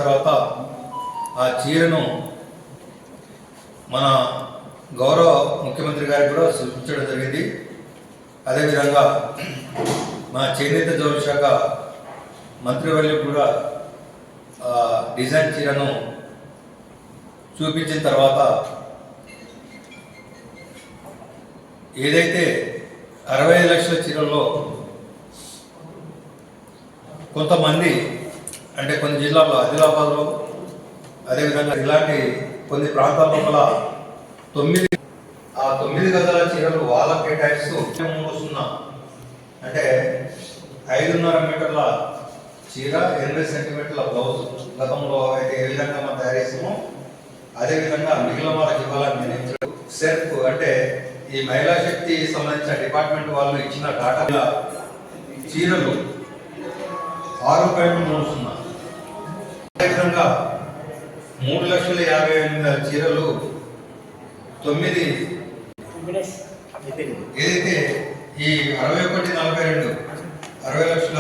తర్వాత ఆ చీరను మన గౌరవ ముఖ్యమంత్రి గారికి కూడా సూచించడం జరిగింది. అదేవిధంగా మన చేనేత జౌళి శాఖ మంత్రివర్యులకు కూడా డిజైన్ చీరను చూపించిన తర్వాత ఏదైతే 65 లక్షల చీరల్లో కొంతమంది అంటే కొన్ని జిల్లాల్లో ఆదిలాబాద్లో అదేవిధంగా ఇలాంటి కొన్ని ప్రాంతాల లోపల 9 గజాల చీరలు వాళ్ళ కేటాయిస్తూ 3.0 అంటే 5.5 మీటర్ల చీర 80 సెంటీమీటర్ల బ్లౌజ్ గతంలో అయితే ఏ విధంగా మనం తయారు చేసామో అదేవిధంగా మిగిలిన వాళ్ళకి ఇవ్వాలని సెర్ఫ్ అంటే ఈ మహిళా శక్తి సంబంధించిన డిపార్ట్మెంట్ వాళ్ళు ఇచ్చిన డాటా చీరలు 6.30 అదేవిధంగా 3,58,000 చీరలు 9 ఏదైతే ఈ 61,42 60 లక్షల